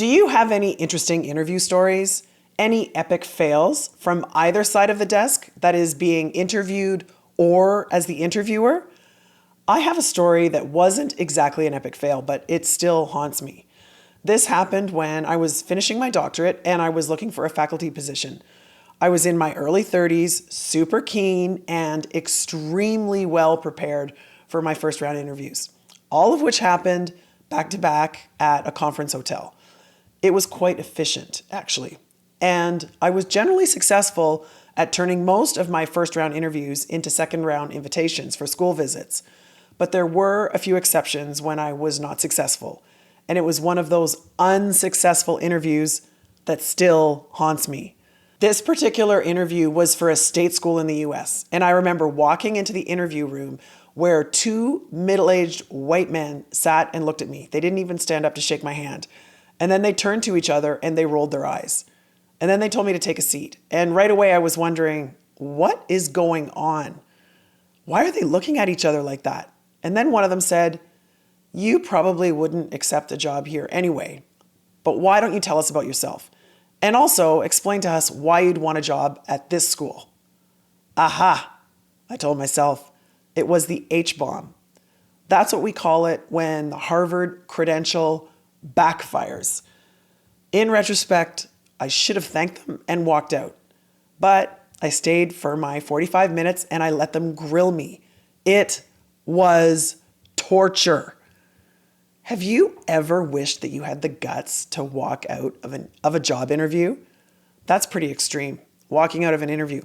Do you have any interesting interview stories? Any epic fails from either side of the desk, that is, being interviewed or as the interviewer? I have a story that wasn't exactly an epic fail, but it still haunts me. This happened when I was finishing my doctorate and I was looking for a faculty position. I was in my early 30s, super keen and extremely well prepared for my first round interviews, all of which happened back to back at a conference hotel. It was quite efficient, actually. And I was generally successful at turning most of my first round interviews into second round invitations for school visits. But there were a few exceptions when I was not successful. And it was one of those unsuccessful interviews that still haunts me. This particular interview was for a state school in the US. And I remember walking into the interview room where two middle-aged white men sat and looked at me. They didn't even stand up to shake my hand. And then they turned to each other and they rolled their eyes. And then they told me to take a seat. And right away I was wondering, what is going on? Why are they looking at each other like that? And then one of them said, "You probably wouldn't accept a job here anyway, but why don't you tell us about yourself? And also explain to us why you'd want a job at this school." Aha, I told myself, it was the H-bomb. That's what we call it when the Harvard credential backfires. In retrospect, I should have thanked them and walked out. But I stayed for my 45 minutes and I let them grill me. It was torture. Have you ever wished that you had the guts to walk out of a job interview? That's pretty extreme, walking out of an interview.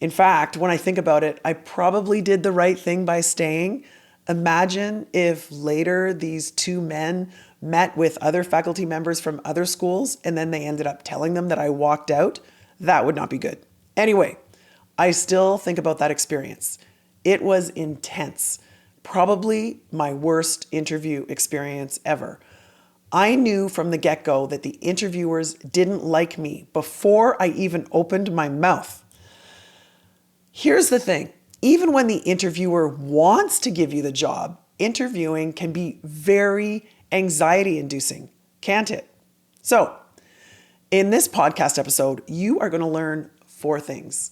In fact, when I think about it, I probably did the right thing by staying. Imagine if later these two men met with other faculty members from other schools and then they ended up telling them that I walked out. That would not be good. Anyway, I still think about that experience. It was intense. Probably my worst interview experience ever. I knew from the get-go that the interviewers didn't like me before I even opened my mouth. Here's the thing. Even when the interviewer wants to give you the job, interviewing can be very anxiety-inducing, can't it? So, in this podcast episode, you are going to learn 4 things.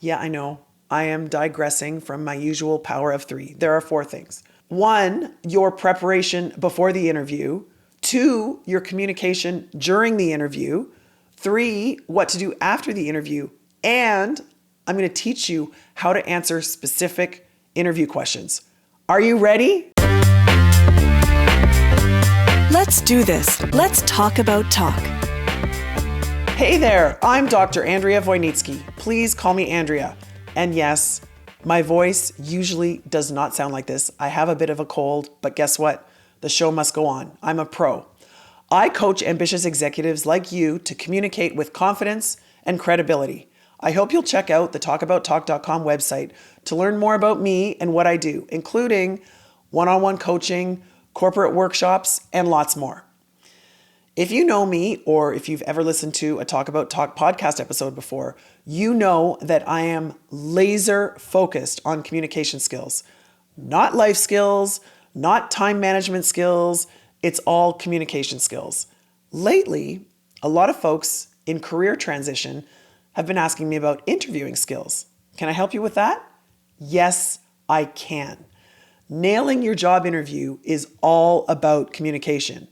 Yeah, I know. I am digressing from my usual power of 3. There are 4 things. 1, your preparation before the interview. 2, your communication during the interview. 3, what to do after the interview. And I'm going to teach you how to answer specific interview questions. Are you ready? Let's do this. Let's talk about talk. Hey there, I'm Dr. ANDREA Wojnicki. Please call me Andrea. And yes, my voice usually does not sound like this. I have a bit of a cold, but guess what? The show must go on. I'm a pro. I coach ambitious executives like you to communicate with confidence and credibility. I hope you'll check out the talkabouttalk.com website to learn more about me and what I do, including one-on-one coaching, corporate workshops, and lots more. If you know me, or if you've ever listened to a Talk About Talk podcast episode before, you know that I am laser focused on communication skills. Not life skills, not time management skills, it's all communication skills. Lately, a lot of folks in career transition have been asking me about interviewing skills. Can I help you with that? Yes, I can. Nailing your job interview is all about communication.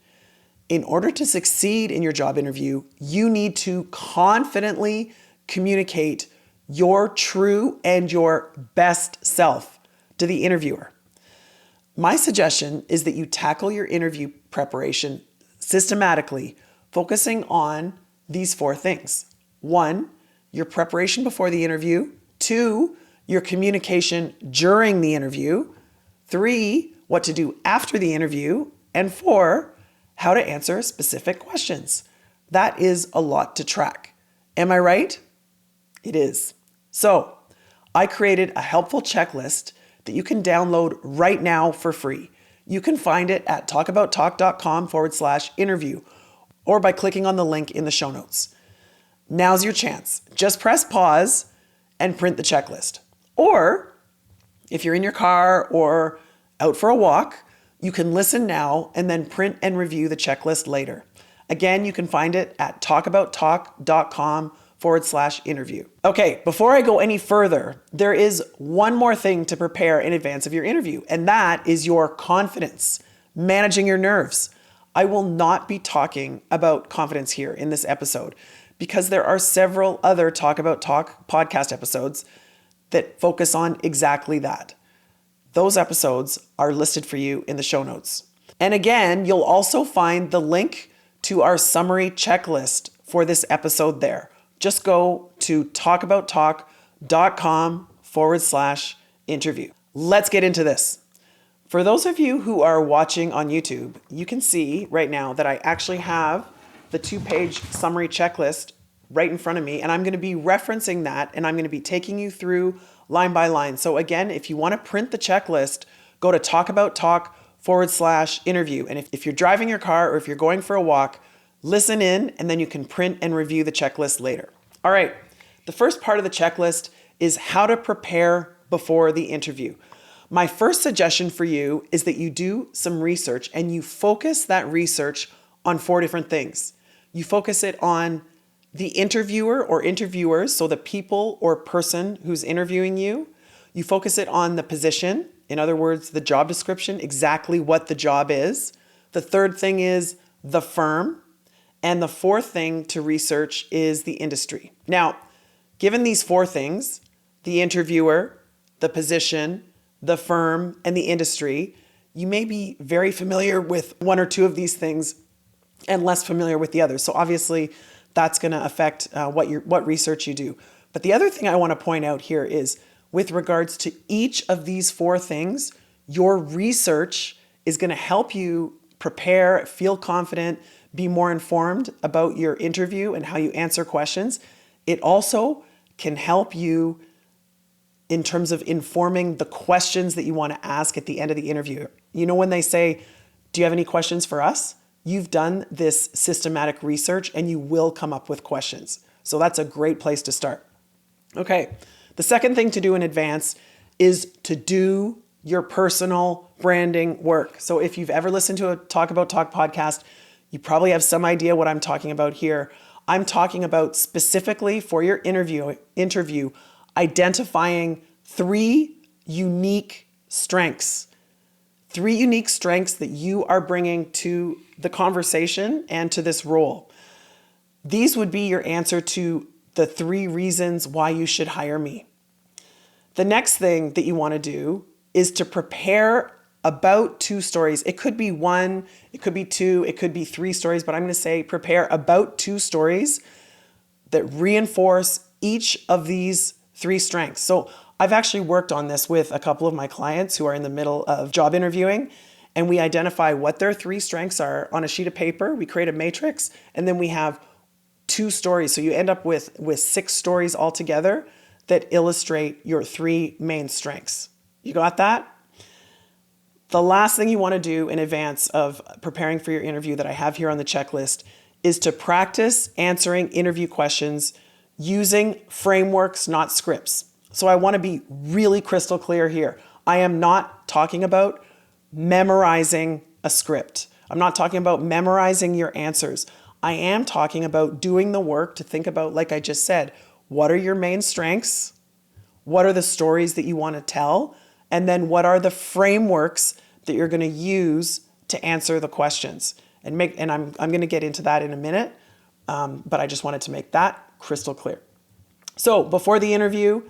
In order to succeed in your job interview, you need to confidently communicate your true and your best self to the interviewer. My suggestion is that you tackle your interview preparation systematically, focusing on these 4 things. 1, your preparation before the interview. 2, your communication during the interview. 3, what to do after the interview. And 4, how to answer specific questions. That is a lot to track. Am I right? It is. So, I created a helpful checklist that you can download right now for free. You can find it at talkabouttalk.com/interview or by clicking on the link in the show notes. Now's your chance. Just press pause and print the checklist. Or if you're in your car or out for a walk, you can listen now and then print and review the checklist later. Again, you can find it at talkabouttalk.com/interview. Okay, before I go any further, there is one more thing to prepare in advance of your interview, and that is your confidence, managing your nerves. I will not be talking about confidence here in this episode because there are several other Talk About Talk podcast episodes that focus on exactly that. Those episodes are listed for you in the show notes. And again, you'll also find the link to our summary checklist for this episode there. Just go to talkabouttalk.com/interview. Let's get into this. For those of you who are watching on YouTube, you can see right now that I actually have the 2-page summary checklist right in front of me, and I'm going to be referencing that, and I'm going to be taking you through line by line. So again, if you want to print the checklist, go to talkabouttalk.com/interview. And if you're driving your car or if you're going for a walk, listen in, and then you can print and review the checklist later. All right, the first part of the checklist is how to prepare before the interview. My first suggestion for you is that you do some research and you focus that research on 4 different things. You focus it on the interviewer or interviewers, so the people or person who's interviewing you. You focus it on the position, in other words, the job description, exactly what the job is. The third thing is the firm. And the fourth thing to research is the industry. Now, given these 4 things, the interviewer, the position, the firm, and the industry, you may be very familiar with 1 or 2 of these things and less familiar with the others. So obviously, that's going to affect what research you do. But the other thing I want to point out here is with regards to each of these 4 things, your research is going to help you prepare, feel confident, be more informed about your interview and how you answer questions. It also can help you in terms of informing the questions that you want to ask at the end of the interview. You know, when they say, "Do you have any questions for us?" You've done this systematic research and you will come up with questions. So that's a great place to start. Okay, the second thing to do in advance is to do your personal branding work. So if you've ever listened to a Talk About Talk podcast, you probably have some idea what I'm talking about here. I'm talking about specifically for your interview, identifying 3 unique strengths. 3 unique strengths that you are bringing to the conversation and to this role. These would be your answer to the 3 reasons why you should hire me. The next thing that you want to do is to prepare about 2 stories. It could be 1, it could be 2, it could be 3 stories, but I'm going to say prepare about 2 stories that reinforce each of these 3 strengths. So I've actually worked on this with a couple of my clients who are in the middle of job interviewing, and we identify what their 3 strengths are on a sheet of paper. We create a matrix, and then we have 2 stories. So you end up with 6 stories altogether that illustrate your 3 main strengths. You got that? The last thing you want to do in advance of preparing for your interview that I have here on the checklist is to practice answering interview questions using frameworks, not scripts. So I want to be really crystal clear here. I am not talking about memorizing a script. I'm not talking about memorizing your answers. I am talking about doing the work to think about, like I just said, what are your main strengths? What are the stories that you want to tell? And then what are the frameworks that you're going to use to answer the questions? And I'm going to get into that in a minute, but I just wanted to make that crystal clear. So before the interview,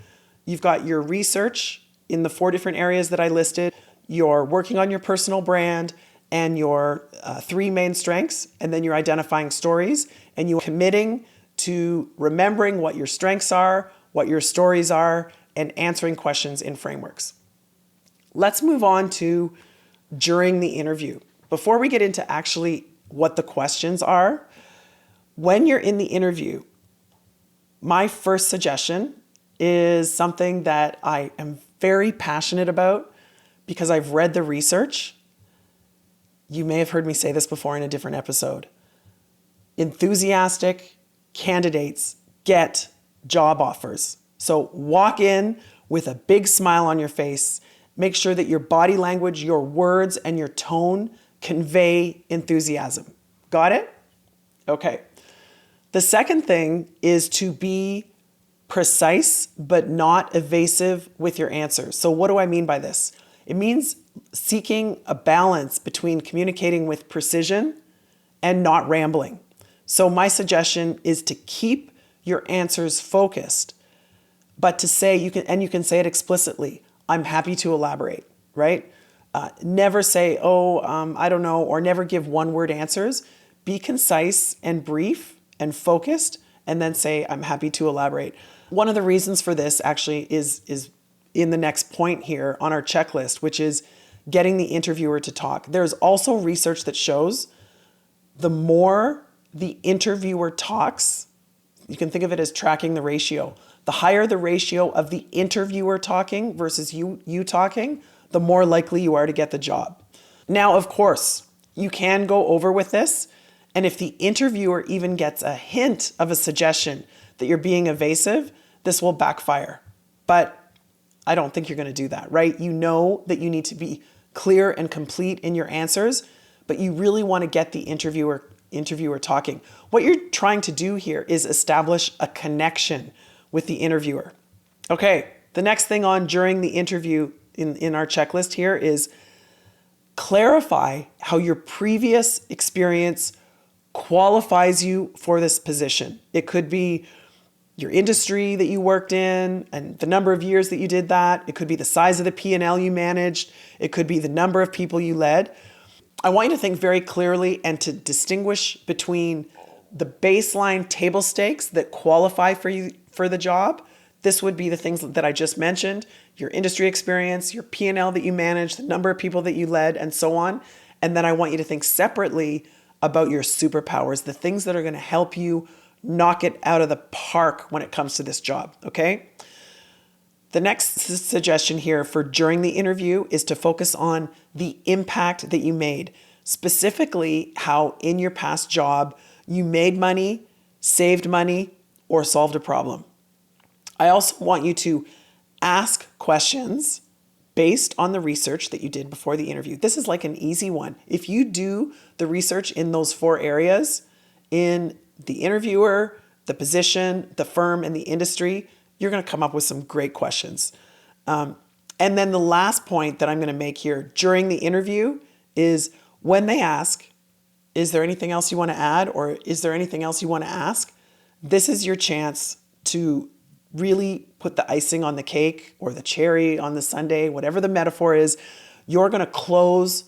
you've got your research in the 4 different areas that I listed. You're working on your personal brand and your 3 main strengths, and then you're identifying stories, and you're committing to remembering what your strengths are, what your stories are, and answering questions in frameworks. Let's move on to during the interview. Before we get into actually what the questions are, when you're in the interview, my first suggestion is something that I am very passionate about because I've read the research. You may have heard me say this before in a different episode. Enthusiastic candidates get job offers. So walk in with a big smile on your face. Make sure that your body language, your words, and your tone convey enthusiasm. Got it? Okay. The second thing is to be precise but not evasive with your answers. So what do I mean by this? It means seeking a balance between communicating with precision and not rambling. So my suggestion is to keep your answers focused, but to say, you can say it explicitly, I'm happy to elaborate, right? Never say, I don't know, or never give one-word answers. Be concise and brief and focused, and then say, I'm happy to elaborate. One of the reasons for this actually is in the next point here on our checklist, which is getting the interviewer to talk. There's also research that shows the more the interviewer talks, you can think of it as tracking the ratio. The higher the ratio of the interviewer talking versus you talking, the more likely you are to get the job. Now, of course, you can go over with this, and if the interviewer even gets a hint of a suggestion that you're being evasive, this will backfire. But I don't think you're going to do that, right? You know that you need to be clear and complete in your answers, but you really want to get the interviewer talking. What you're trying to do here is establish a connection with the interviewer. Okay, the next thing on during the interview in our checklist here is clarify how your previous experience qualifies you for this position. It could be your industry that you worked in and the number of years that you did that. It could be the size of the P&L you managed. It could be the number of people you led. I want you to think very clearly and to distinguish between the baseline table stakes that qualify for you for the job. This would be the things that I just mentioned, your industry experience, your P&L that you managed, the number of people that you led, and so on. And then I want you to think separately about your superpowers, the things that are going to help you knock it out of the park when it comes to this job, okay? The next suggestion here for during the interview is to focus on the impact that you made, specifically how in your past job you made money, saved money, or solved a problem. I also want you to ask questions based on the research that you did before the interview. This is like an easy one. If you do the research in those 4 areas, in the interviewer, the position, the firm, and the industry, you're going to come up with some great questions. And then the last point that I'm going to make here during the interview is when they ask, is there anything else you want to add, or is there anything else you want to ask? This is your chance to really put the icing on the cake or the cherry on the sundae, whatever the metaphor is. You're going to close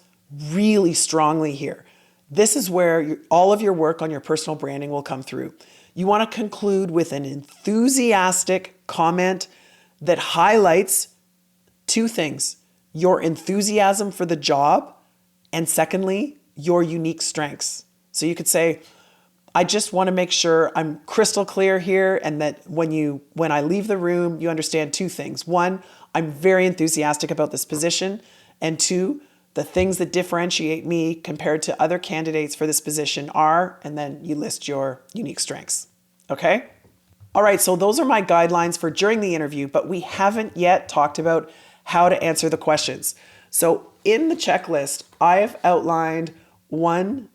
really strongly here. This is where all of your work on your personal branding will come through. You want to conclude with an enthusiastic comment that highlights 2 things: your enthusiasm for the job, and secondly, your unique strengths. So you could say, I just want to make sure I'm crystal clear here, and that when I leave the room, you understand 2 things. 1, I'm very enthusiastic about this position, and 2, the things that differentiate me compared to other candidates for this position are, and then you list your unique strengths. Okay? All right, so those are my guidelines for during the interview, but we haven't yet talked about how to answer the questions. So in the checklist, I have outlined 4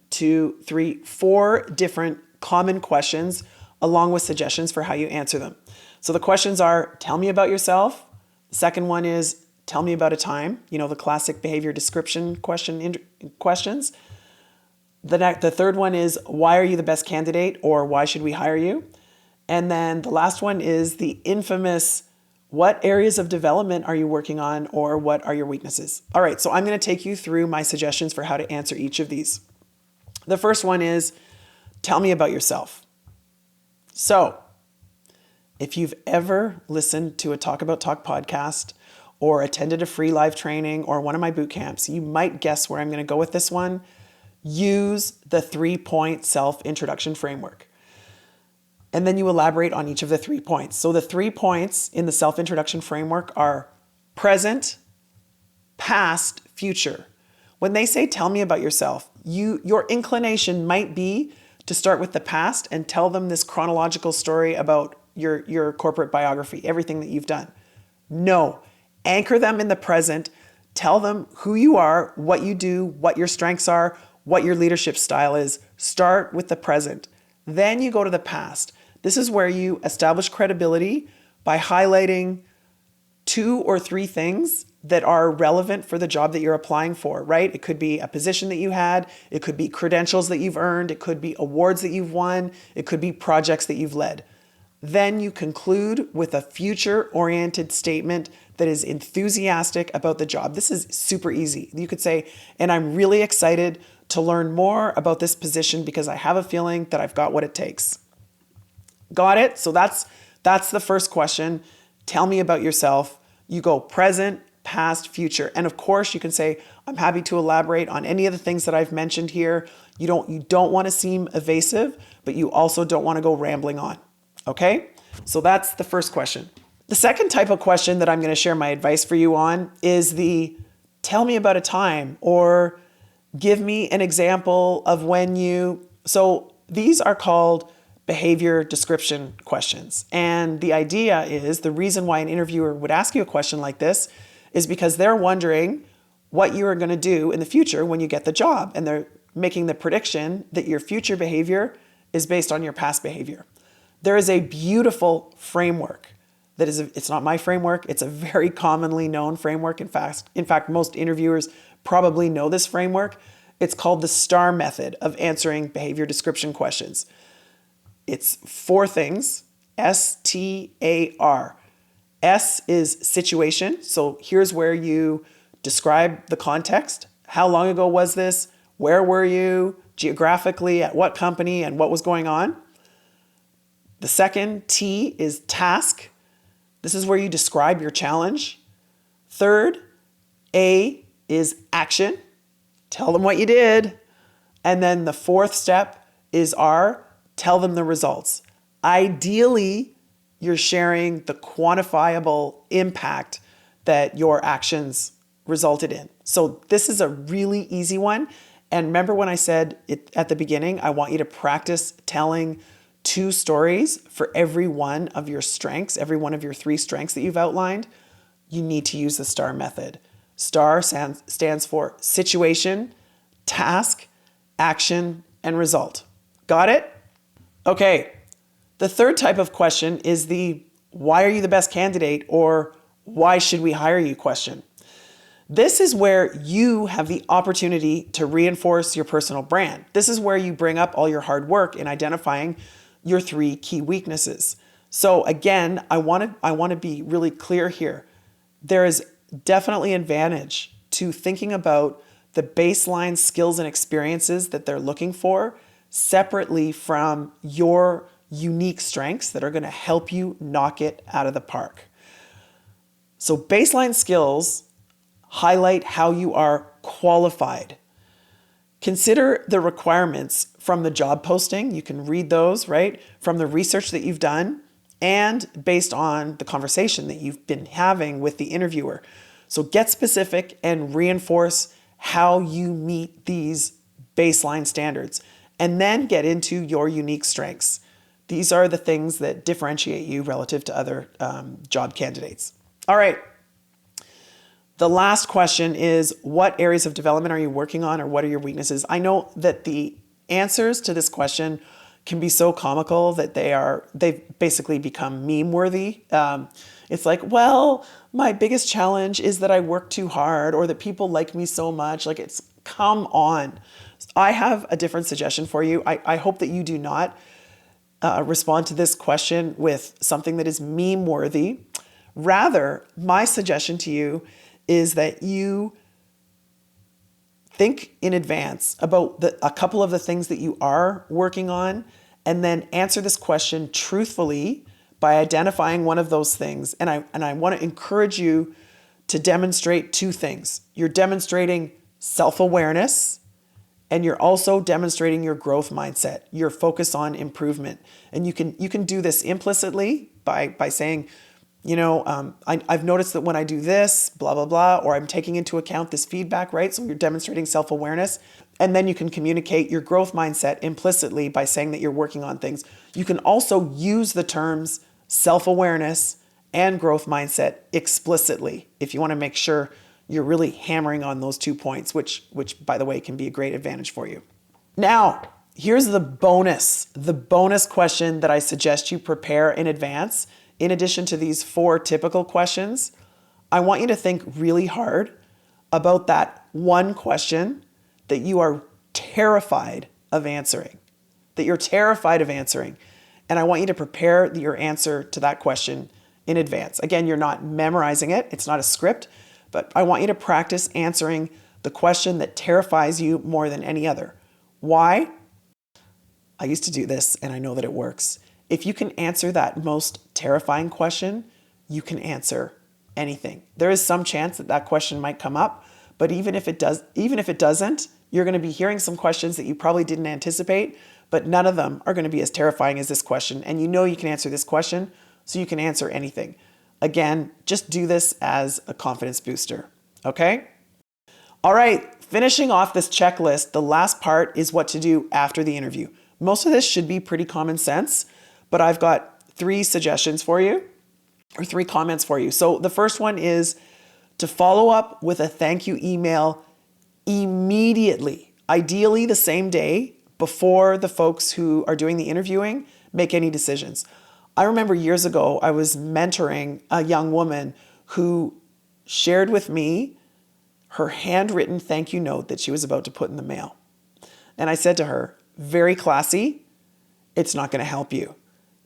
different common questions along with suggestions for how you answer them. So the questions are, tell me about yourself. The second one is, tell me about a time, the classic behavior description questions. The third one is, why are you the best candidate, or why should we hire you? And then the last one is the infamous, what areas of development are you working on, or what are your weaknesses? All right, so I'm going to take you through my suggestions for how to answer each of these. The first one is, tell me about yourself. So if you've ever listened to a Talk About Talk podcast or attended a free live training or one of my boot camps, you might guess where I'm going to go with this one. Use the 3-point self-introduction framework. And then you elaborate on each of the 3 points. So the 3 points in the self-introduction framework are present, past, future. When they say, tell me about yourself, your inclination might be to start with the past and tell them this chronological story about your corporate biography, everything that you've done. No, anchor them in the present. Tell them who you are, what you do, what your strengths are, what your leadership style is. Start with the present. Then you go to the past. This is where you establish credibility by highlighting 2 or 3 things that are relevant for the job that you're applying for, right? It could be a position that you had, it could be credentials that you've earned, it could be awards that you've won, it could be projects that you've led. Then you conclude with a future-oriented statement that is enthusiastic about the job. This is super easy. You could say, and I'm really excited to learn more about this position because I have a feeling that I've got what it takes. Got it? So that's the first question. Tell me about yourself. You go present, past, future. And of course, you can say, I'm happy to elaborate on any of the things that I've mentioned here. You don't want to seem evasive, but you also don't want to go rambling on. Okay? So that's the first question. The second type of question that I'm going to share my advice for you on is the tell me about a time or give me an example of when you. So these are called behavior description questions. And the idea is the reason why an interviewer would ask you a question like this is because they're wondering what you are going to do in the future when you get the job. And they're making the prediction that your future behavior is based on your past behavior. There is a beautiful framework that is, it's not my framework. It's a very commonly known framework. In fact, most interviewers probably know this framework. It's called the STAR method of answering behavior description questions. It's 4 things, STAR. S is situation. So here's where you describe the context. How long ago was this? Where were you geographically, at what company, and what was going on? The second, T, is task. This is where you describe your challenge. Third, A, is action. Tell them what you did. And then the fourth step is R, tell them the results. Ideally, you're sharing the quantifiable impact that your actions resulted in. So this is a really easy one. And remember when I said it at the beginning, I want you to practice telling 2 stories for every one of your strengths, every one of your 3 strengths that you've outlined. You need to use the STAR method. STAR stands for situation, task, action, and result. Got it? Okay. The third type of question is the why are you the best candidate or why should we hire you question. This is where you have the opportunity to reinforce your personal brand. This is where you bring up all your hard work in identifying your 3 key weaknesses. So again, I want to be really clear here. There is definitely an advantage to thinking about the baseline skills and experiences that they're looking for separately from your unique strengths that are going to help you knock it out of the park. So baseline skills highlight how you are qualified. Consider the requirements from the job posting. You can read those, right? From the research that you've done and based on the conversation that you've been having with the interviewer. So get specific and reinforce how you meet these baseline standards and then get into your unique strengths. These are the things that differentiate you relative to other job candidates. All right. The last question is, what areas of development are you working on or what are your weaknesses? I know that the answers to this question can be so comical that they've basically become meme worthy. It's like, well, my biggest challenge is that I work too hard or that people like me so much. Like, it's come on. I have a different suggestion for you. I hope that you do not respond to this question with something that is meme worthy. Rather, my suggestion to you is that you think in advance about a couple of the things that you are working on and then answer this question truthfully by identifying one of those things. And I want to encourage you to demonstrate 2 things. You're demonstrating self-awareness and you're also demonstrating your growth mindset, your focus on improvement. And you can do this implicitly by saying, I've noticed that when I do this, blah, blah, blah, or I'm taking into account this feedback, right? So you're demonstrating self-awareness. And then you can communicate your growth mindset implicitly by saying that you're working on things. You can also use the terms self-awareness and growth mindset explicitly if you want to make sure you're really hammering on those 2 points, which by the way, can be a great advantage for you. Now, Here's the bonus question that I suggest you prepare in advance. In addition to these 4 typical questions, I want you to think really hard about that one question that you are terrified of answering, And I want you to prepare your answer to that question in advance. Again, you're not memorizing it. It's not a script, but I want you to practice answering the question that terrifies you more than any other. Why? I used to do this and I know that it works. If you can answer that most terrifying question, you can answer anything. There is some chance that that question might come up, but even if it doesn't, you're going to be hearing some questions that you probably didn't anticipate, but none of them are going to be as terrifying as this question. And you know you can answer this question, so you can answer anything. Again, just do this as a confidence booster, okay? All right, finishing off this checklist, the last part is what to do after the interview. Most of this should be pretty common sense, but I've got 3 suggestions for you, or 3 comments for you. So the first one is to follow up with a thank you email immediately, ideally the same day, before the folks who are doing the interviewing make any decisions. I remember years ago, I was mentoring a young woman who shared with me her handwritten thank you note that she was about to put in the mail. And I said to her, very classy, it's not going to help you,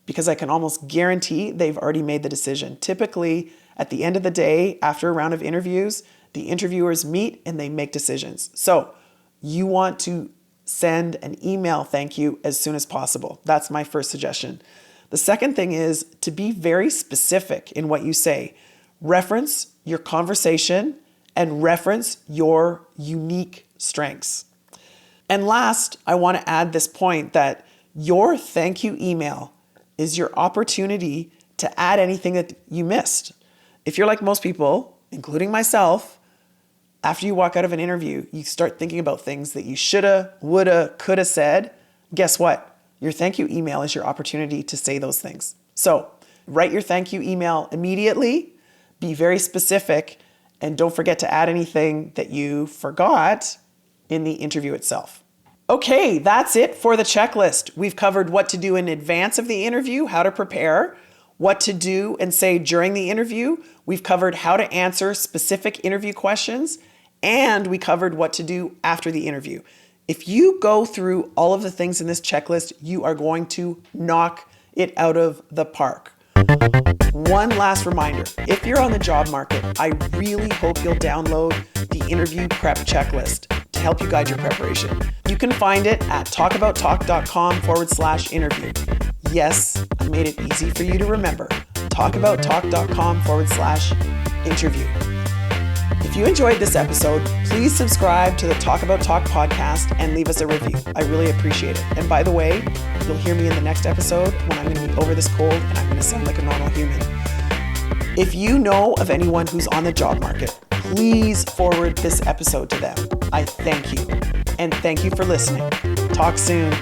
because I can almost guarantee they've already made the decision. Typically, at the end of the day, after a round of interviews, the interviewers meet and they make decisions. So you want to send an email thank you as soon as possible. That's my first suggestion. The second thing is to be very specific in what you say. Reference your conversation and reference your unique strengths. And last, I want to add this point that your thank you email is your opportunity to add anything that you missed. If you're like most people, including myself, after you walk out of an interview, you start thinking about things that you shoulda, woulda, coulda said. Guess what? Your thank you email is your opportunity to say those things. So write your thank you email immediately, be very specific, and don't forget to add anything that you forgot in the interview itself. Okay, that's it for the checklist. We've covered what to do in advance of the interview, how to prepare, what to do and say during the interview. We've covered how to answer specific interview questions, and we covered what to do after the interview. If you go through all of the things in this checklist, you are going to knock it out of the park. One last reminder, if you're on the job market, I really hope you'll download the interview prep checklist to help you guide your preparation. You can find it at talkabouttalk.com/interview. Yes, I made it easy for you to remember. talkabouttalk.com/interview. If you enjoyed this episode, please subscribe to the Talk About Talk podcast and leave us a review. I really appreciate it. And by the way, you'll hear me in the next episode when I'm going to be over this cold and I'm going to sound like a normal human. If you know of anyone who's on the job market, please forward this episode to them. I thank you. And thank you for listening. Talk soon.